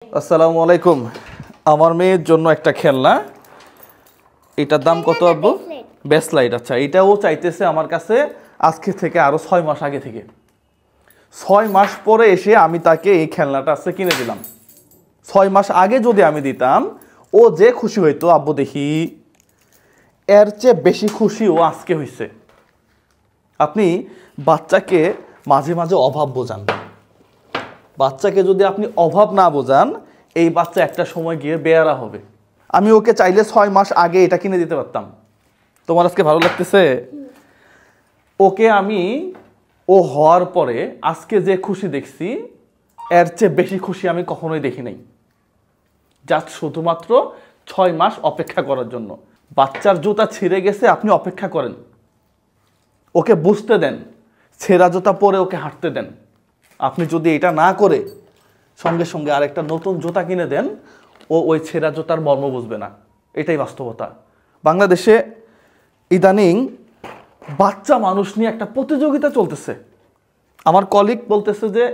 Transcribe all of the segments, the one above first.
আসসালামু আলাইকুম। আমার মেয়ের জন্য একটা খেলনা, এটার দাম কত আব্বু? ব্রেসলাইট। আচ্ছা, এটাও চাইতেছে আমার কাছে আজকে থেকে আরো 6 মাস আগে থেকে। 6 মাস পরে এসে আমি তাকে এই খেলনাটা আজকে কিনে দিলাম। 6 মাস আগে যদি আমি দিতাম, ও যে খুশি হইতো আব্বু দেখি, এর চেয়ে বেশি খুশি ও আজকে হইছে। আপনি বাচ্চাকে মাঝে মাঝে অভাব বোঝান। বাচ্চাকে যদি আপনি অভাব না বোঝান, এই বাচ্চা একটা সময় গিয়ে বেয়ারা হবে। আমি ওকে চাইলে 6 মাস আগে এটা কিনে দিতে পারতাম। তোমার আজকে ভালো লাগতেছে? ওকে আমি ও হওয়ার পরে আজকে যে খুশি দেখছি, এর চেয়ে বেশি খুশি আমি কখনোই দেখি নাই। জাস্ট শুধুমাত্র 6 মাস অপেক্ষা করার জন্য। বাচ্চার জুতা ছিঁড়ে গেছে, আপনি অপেক্ষা করেন, ওকে বুঝতে দেন, ছেঁড়া জুতা পরে ওকে হাঁটতে দেন। আপনি যদি এটা না করে সঙ্গে সঙ্গে আরেকটা নতুন জুতা কিনে দেন, ও ওই ছেঁড়া জুতার মর্ম বুঝবে না। এটাই বাস্তবতা। বাংলাদেশে ইদানিং বাচ্চা মানুষ নিয়ে একটা প্রতিযোগিতা চলতেছে। আমার কলিগ বলতেছে যে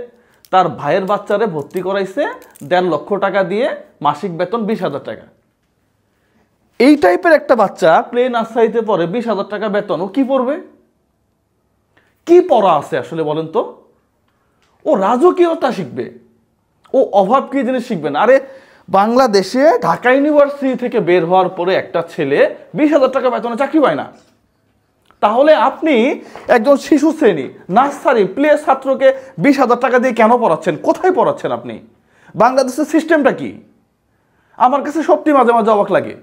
তার ভাইয়ের বাচ্চারে ভর্তি করাইছে 1.5 লক্ষ টাকা দিয়ে, মাসিক বেতন 20,000 টাকা। এই টাইপের একটা বাচ্চা প্লে নার্সারিতে পড়ে, 20,000 টাকা বেতন, ও কি পড়বে? কি পড়া আছে আসলে বলেন তো? ও রাজকীয়তা শিখবে, ও অভাব কি জিনিস শিখবে না। আরে বাংলাদেশে ঢাকা ইউনিভার্সিটি থেকে বের হওয়ার পরে একটা ছেলে 20,000 টাকা বেতনে চাকরি পায় না। তাহলে আপনি একজন শিশু শ্রেণী, নার্সারি, প্লে ছাত্রকে 20,000 টাকা দিয়ে কেন পড়াচ্ছেন? কোথায় পড়াচ্ছেন আপনি? বাংলাদেশের সিস্টেমটা কি? আমার কাছে সত্যি মাঝে মাঝে অবাক লাগে।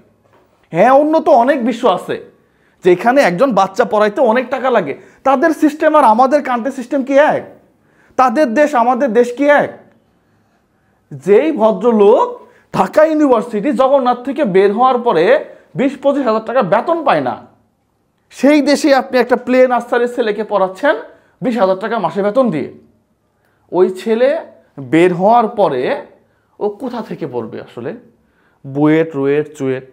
হ্যাঁ, উন্নত অনেক বিশ্ব আছে যেখানে একজন বাচ্চা পড়াইতে অনেক টাকা লাগে। তাদের সিস্টেম আর আমাদের কান্ট্রি সিস্টেম কি এক? তাদের দেশ আমাদের দেশ কি এক? যেই ভদ্রলোক ঢাকা ইউনিভার্সিটি জগন্নাথ থেকে বের হওয়ার পরে 20-25 হাজার টাকা বেতন পায় না, সেই দেশে আপনি একটা প্লে নার্সারির ছেলেকে পড়াচ্ছেন 20,000 টাকা মাসে বেতন দিয়ে। ওই ছেলে বের হওয়ার পরে ও কোথা থেকে পড়বে আসলে? বুয়েট, রুয়েট, চুয়েট।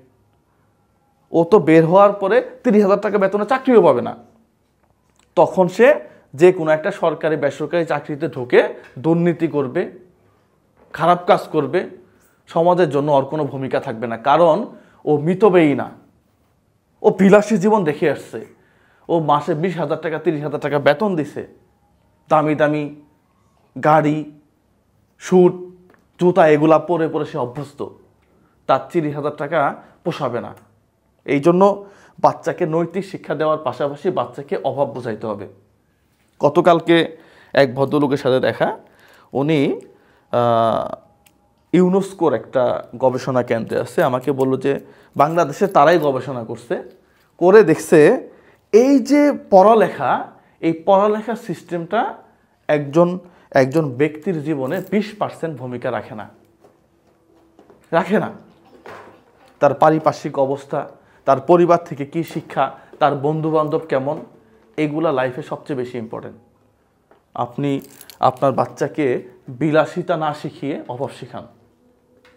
ও তো বের হওয়ার পরে 30,000 টাকা বেতনে চাকরিও পাবে না। তখন সে যে কোনো একটা সরকারি বেসরকারি চাকরিতে ঢুকে দুর্নীতি করবে, খারাপ কাজ করবে, সমাজের জন্য ওর কোনো ভূমিকা থাকবে না। কারণ ও মিতব্যয়ী না, ও বিলাসী জীবন দেখে আসছে। ও মাসে 20,000 টাকা 30,000 টাকা বেতন দিছে, দামি দামি গাড়ি, স্যুট, জুতা এগুলা পরে পরে সে অভ্যস্ত। তার 30,000 টাকা পোষাবে না। এই জন্য বাচ্চাকে নৈতিক শিক্ষা দেওয়ার পাশাপাশি বাচ্চাকে অভাব বোঝাইতে হবে। গতকালকে এক ভদ্রলোকের সাথে দেখা, উনি ইউনেস্কোর একটা গবেষণা কেন্দ্রে আছে। আমাকে বলল যে বাংলাদেশে তারাই গবেষণা করছে, করে দেখছে এই যে পড়ালেখা, এই পড়ালেখার সিস্টেমটা একজন ব্যক্তির জীবনে 20% ভূমিকা রাখে না। তার পারিপার্শ্বিক অবস্থা, তার পরিবার থেকে কি শিক্ষা, তার বন্ধু বান্ধব কেমন, এগুলা লাইফে সবচেয়ে বেশি ইম্পর্টেন্ট। আপনি আপনার বাচ্চাকে বিলাসিতা না শিখিয়ে অভাব শিখান,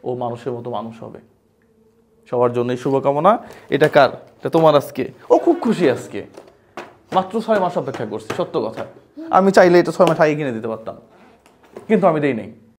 ও মানুষের মতো মানুষ হবে। সবার জন্যই শুভকামনা। এটা কার? এটা তোমার আজকে। ও খুব খুশি আজকে, মাত্র 6 মাস অপেক্ষা করছি। সত্য কথা, আমি চাইলে এটা 6 মাস আগে কিনে দিতে পারতাম, কিন্তু আমি দেই নাই।